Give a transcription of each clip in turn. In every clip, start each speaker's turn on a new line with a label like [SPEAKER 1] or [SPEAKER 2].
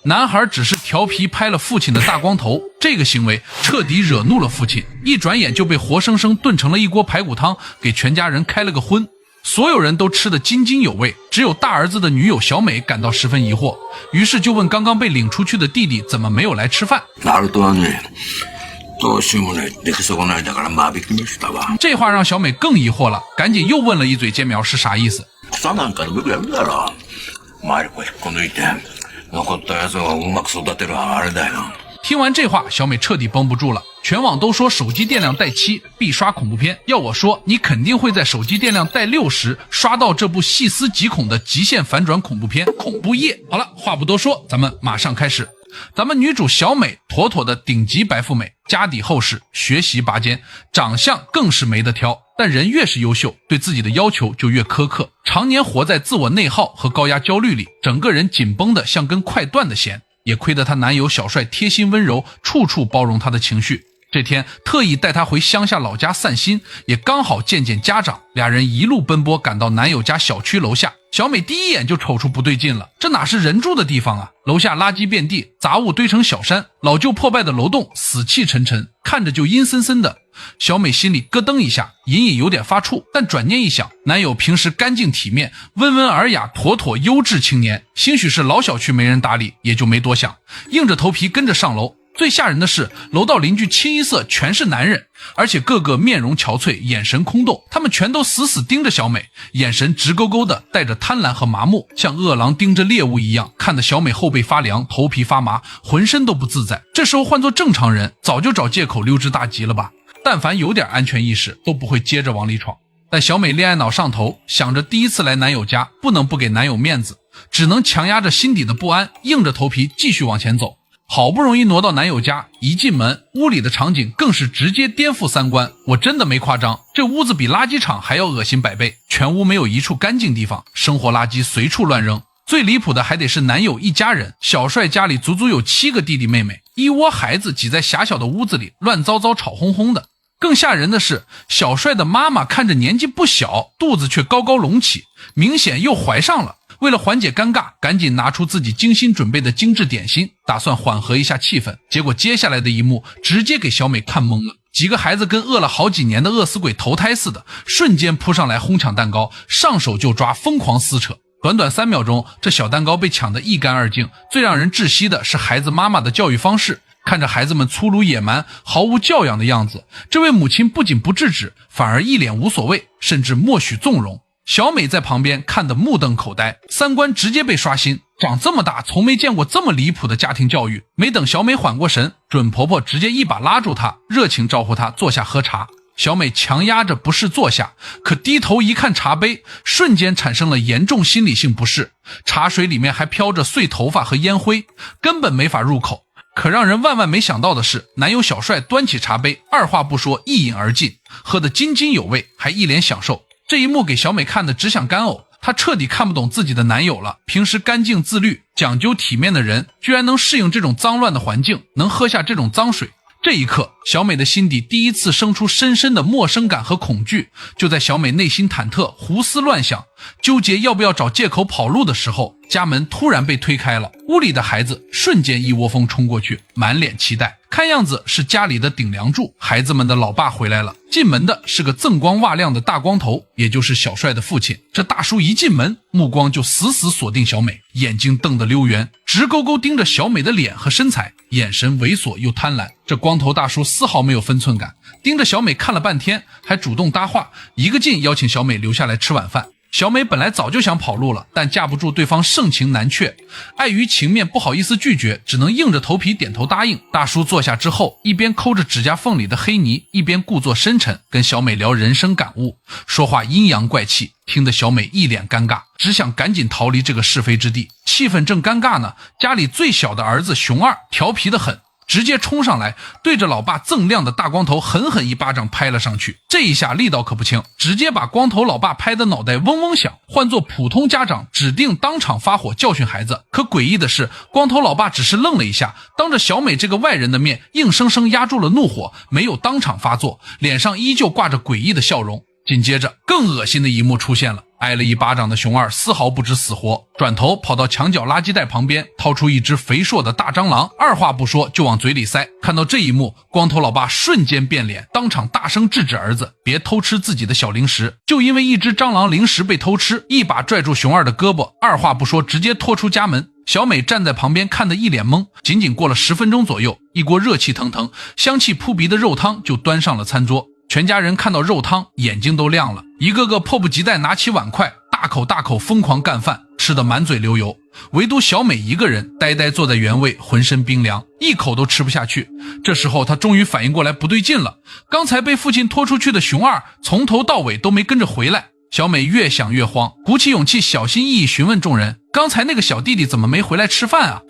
[SPEAKER 1] 男孩只是调皮拍了父亲的大光头，这个行为彻底惹怒了父亲，一转眼就被活生生炖成了一锅排骨汤，给全家人开了个荤。所有人都吃得津津有味，只有大儿子的女友小美感到十分疑惑，于是就问刚刚被领出去的弟弟怎么没有来吃饭。这话让小美更疑惑了，赶紧又问了一嘴芥苗是啥意思。听完这话，小美彻底绷不住了。全网都说手机电量带7必刷恐怖片，要我说，你肯定会在手机电量带60刷到这部细思极恐的极限反转恐怖片《恐怖夜》。好了，话不多说，咱们马上开始。咱们女主小美妥妥的顶级白富美，家底厚实，学习拔尖，长相更是没得挑。但人越是优秀，对自己的要求就越苛刻，常年活在自我内耗和高压焦虑里，整个人紧绷的像根快断的弦。也亏得她男友小帅贴心温柔，处处包容她的情绪。这天特意带她回乡下老家散心，也刚好见见家长。俩人一路奔波赶到男友家小区楼下，小美第一眼就瞅出不对劲了，这哪是人住的地方啊？楼下垃圾遍地，杂物堆成小山，老旧破败的楼栋死气沉沉，看着就阴森森的。小美心里咯噔一下，隐隐有点发怵，但转念一想，男友平时干净体面，温文尔雅，妥妥优质青年，兴许是老小区没人打理，也就没多想，硬着头皮跟着上楼。最吓人的是，楼道邻居清一色全是男人，而且个个面容憔悴，眼神空洞，他们全都死死盯着小美，眼神直勾勾的，带着贪婪和麻木，像饿狼盯着猎物一样，看得小美后背发凉，头皮发麻，浑身都不自在。这时候换做正常人，早就找借口溜之大吉了吧，但凡有点安全意识，都不会接着往里闯。但小美恋爱脑上头，想着第一次来男友家，不能不给男友面子，只能强压着心底的不安，硬着头皮继续往前走。好不容易挪到男友家，一进门，屋里的场景更是直接颠覆三观。我真的没夸张，这屋子比垃圾场还要恶心100倍，全屋没有一处干净地方，生活垃圾随处乱扔。最离谱的还得是男友一家人，小帅家里足足有7个弟弟妹妹，一窝孩子挤在狭小的屋子里，乱糟糟吵哄哄的。更吓人的是，小帅的妈妈看着年纪不小，肚子却高高隆起，明显又怀上了。为了缓解尴尬，赶紧拿出自己精心准备的精致点心，打算缓和一下气氛。结果接下来的一幕直接给小美看懵了，几个孩子跟饿了好几年的饿死鬼投胎似的，瞬间扑上来哄抢蛋糕，上手就抓，疯狂撕扯。短短3秒钟，这小蛋糕被抢得一干二净。最让人窒息的是孩子妈妈的教育方式，看着孩子们粗鲁野蛮、毫无教养的样子，这位母亲不仅不制止，反而一脸无所谓，甚至默许纵容。小美在旁边看得目瞪口呆，三观直接被刷新，长这么大从没见过这么离谱的家庭教育。没等小美缓过神，准婆婆直接一把拉住她，热情招呼她坐下喝茶。小美强压着不适坐下，可低头一看茶杯，瞬间产生了严重心理性不适，茶水里面还飘着碎头发和烟灰，根本没法入口。可让人万万没想到的是，男友小帅端起茶杯，二话不说一饮而尽，喝得津津有味，还一脸享受。这一幕给小美看得只想干呕，她彻底看不懂自己的男友了。平时干净自律、讲究体面的人，居然能适应这种脏乱的环境，能喝下这种脏水。这一刻，小美的心底第一次生出深深的陌生感和恐惧。就在小美内心忐忑、胡思乱想、纠结要不要找借口跑路的时候，家门突然被推开了，屋里的孩子瞬间一窝蜂冲过去，满脸期待。看样子是家里的顶梁柱，孩子们的老爸回来了。进门的是个锃光瓦亮的大光头，也就是小帅的父亲。这大叔一进门，目光就死死锁定小美，眼睛瞪得溜圆，直勾勾盯着小美的脸和身材，眼神猥琐又贪婪。这光头大叔丝毫没有分寸感，盯着小美看了半天，还主动搭话，一个劲邀请小美留下来吃晚饭。小美本来早就想跑路了，但架不住对方盛情难却，碍于情面不好意思拒绝，只能硬着头皮点头答应。大叔坐下之后，一边抠着指甲缝里的黑泥，一边故作深沉，跟小美聊人生感悟，说话阴阳怪气，听得小美一脸尴尬，只想赶紧逃离这个是非之地。气氛正尴尬呢，家里最小的儿子熊二调皮得很，直接冲上来，对着老爸锃亮的大光头狠狠一巴掌拍了上去。这一下力道可不轻，直接把光头老爸拍的脑袋嗡嗡响。换做普通家长，指定当场发火教训孩子。可诡异的是，光头老爸只是愣了一下，当着小美这个外人的面，硬生生压住了怒火，没有当场发作，脸上依旧挂着诡异的笑容。紧接着更恶心的一幕出现了，挨了一巴掌的熊二丝毫不知死活，转头跑到墙角垃圾袋旁边，掏出一只肥硕的大蟑螂，二话不说就往嘴里塞。看到这一幕，光头老爸瞬间变脸，当场大声制止儿子别偷吃自己的小零食。就因为一只蟑螂零食被偷吃，一把拽住熊二的胳膊，二话不说直接拖出家门。小美站在旁边看得一脸懵。仅仅过了10分钟左右，一锅热气腾腾、香气扑鼻的肉汤就端上了餐桌。全家人看到肉汤，眼睛都亮了，一个个迫不及待拿起碗筷，大口大口疯狂干饭，吃得满嘴流油。唯独小美一个人呆呆坐在原位，浑身冰凉，一口都吃不下去。这时候她终于反应过来不对劲了，刚才被父亲拖出去的熊二从头到尾都没跟着回来。小美越想越慌，鼓起勇气小心翼翼询问众人，刚才那个小弟弟怎么没回来吃饭啊？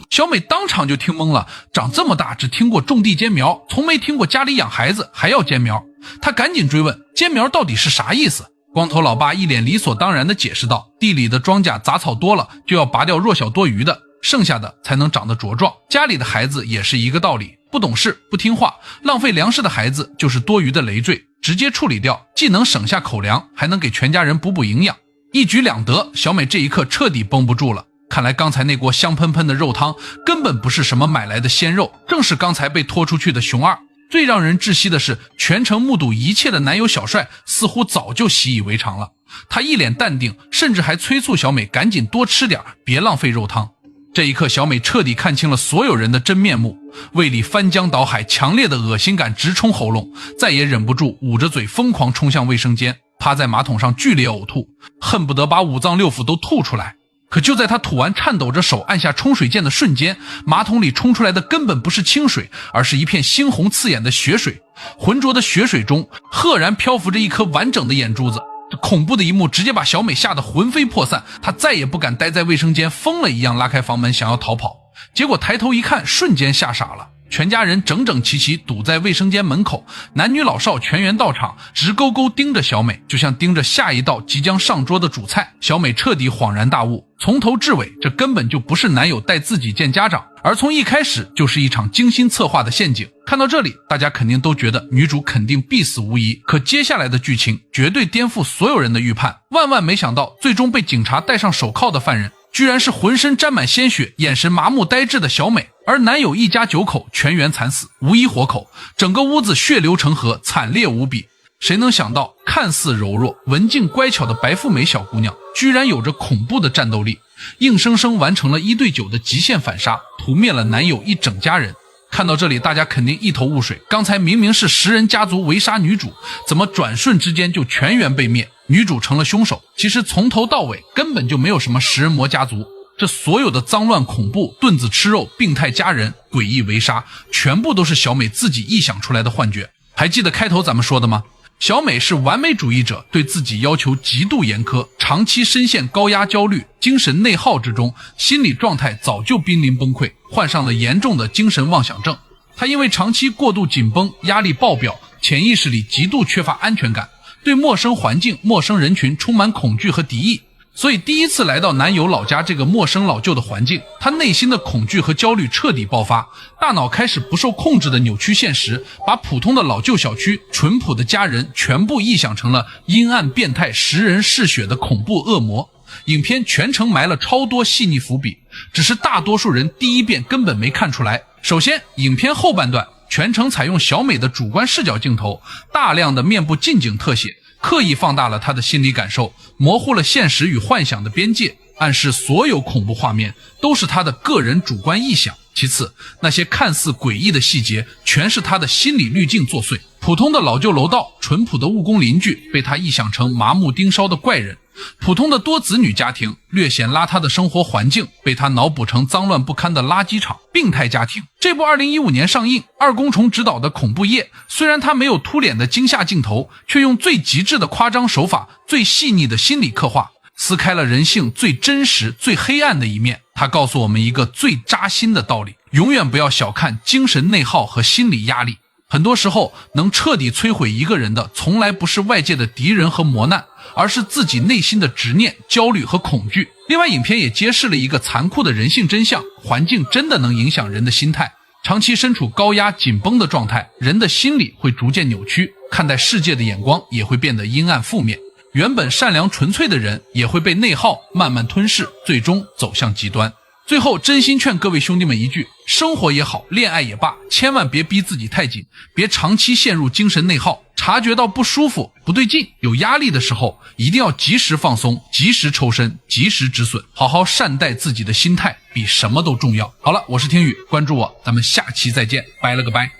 [SPEAKER 1] 小美当场就听懵了，长这么大只听过种地兼苗，从没听过家里养孩子还要兼苗。她赶紧追问兼苗到底是啥意思。光头老爸一脸理所当然地解释道，地里的庄稼杂草多了，就要拔掉弱小多余的，剩下的才能长得茁壮。家里的孩子也是一个道理，不懂事不听话浪费粮食的孩子就是多余的累赘，直接处理掉，既能省下口粮，还能给全家人补营养，一举两得。小美这一刻彻底绷不住了，看来刚才那锅香喷喷的肉汤根本不是什么买来的鲜肉，正是刚才被拖出去的熊二。最让人窒息的是，全程目睹一切的男友小帅似乎早就习以为常了，他一脸淡定，甚至还催促小美赶紧多吃点，别浪费肉汤。这一刻，小美彻底看清了所有人的真面目，胃里翻江倒海，强烈的恶心感直冲喉咙，再也忍不住捂着嘴疯狂冲向卫生间，趴在马桶上剧烈呕吐，恨不得把五脏六腑都吐出来。可就在他吐完颤抖着手按下冲水键的瞬间，马桶里冲出来的根本不是清水，而是一片猩红刺眼的血水。浑浊的血水中赫然漂浮着一颗完整的眼珠子。这恐怖的一幕直接把小美吓得魂飞魄散，她再也不敢待在卫生间，疯了一样拉开房门想要逃跑，结果抬头一看，瞬间吓傻了。全家人整整齐齐堵在卫生间门口，男女老少全员到场，直勾勾盯着小美，就像盯着下一道即将上桌的主菜。小美彻底恍然大悟，从头至尾这根本就不是男友带自己见家长，而从一开始就是一场精心策划的陷阱。看到这里，大家肯定都觉得女主肯定必死无疑，可接下来的剧情绝对颠覆所有人的预判。万万没想到，最终被警察戴上手铐的犯人居然是浑身沾满鲜血、眼神麻木呆滞的小美，而男友一家9口全员惨死，无一活口，整个屋子血流成河，惨烈无比。谁能想到，看似柔弱、文静乖巧的白富美小姑娘，居然有着恐怖的战斗力，硬生生完成了1对9的极限反杀，屠灭了男友一整家人。看到这里，大家肯定一头雾水，刚才明明是10人家族围杀女主，怎么转瞬之间就全员被灭，女主成了凶手？其实从头到尾根本就没有什么食人魔家族，这所有的脏乱恐怖、盾子吃肉、病态家人、诡异围杀，全部都是小美自己臆想出来的幻觉。还记得开头咱们说的吗？小美是完美主义者，对自己要求极度严苛，长期深陷高压焦虑、精神内耗之中，心理状态早就濒临崩溃，患上了严重的精神妄想症。她因为长期过度紧绷、压力爆表，潜意识里极度缺乏安全感，对陌生环境、陌生人群充满恐惧和敌意。所以第一次来到男友老家这个陌生老旧的环境，她内心的恐惧和焦虑彻底爆发，大脑开始不受控制的扭曲现实，把普通的老旧小区、淳朴的家人全部臆想成了阴暗变态、食人嗜血的恐怖恶魔。影片全程埋了超多细腻伏笔，只是大多数人第一遍根本没看出来。首先，影片后半段全程采用小美的主观视角镜头，大量的面部近景特写，刻意放大了她的心理感受，模糊了现实与幻想的边界，暗示所有恐怖画面都是她的个人主观臆想。其次，那些看似诡异的细节全是她的心理滤镜作祟。普通的老旧楼道、淳朴的务工邻居被她臆想成麻木盯梢的怪人，普通的多子女家庭、略显邋遢的生活环境被他脑补成脏乱不堪的垃圾场、病态家庭。这部2015年上映、二宫崇执导的恐怖夜，虽然他没有凸脸的惊吓镜头，却用最极致的夸张手法、最细腻的心理刻画，撕开了人性最真实、最黑暗的一面。他告诉我们一个最扎心的道理：永远不要小看精神内耗和心理压力。很多时候，能彻底摧毁一个人的，从来不是外界的敌人和磨难，而是自己内心的执念、焦虑和恐惧。另外，影片也揭示了一个残酷的人性真相：环境真的能影响人的心态。长期身处高压紧绷的状态，人的心理会逐渐扭曲，看待世界的眼光也会变得阴暗负面，原本善良纯粹的人也会被内耗慢慢吞噬，最终走向极端。最后真心劝各位兄弟们一句，生活也好，恋爱也罢，千万别逼自己太紧，别长期陷入精神内耗，察觉到不舒服、不对劲、有压力的时候，一定要及时放松，及时抽身，及时止损，好好善待自己的心态，比什么都重要。好了，我是听雨，关注我，咱们下期再见，拜了个拜。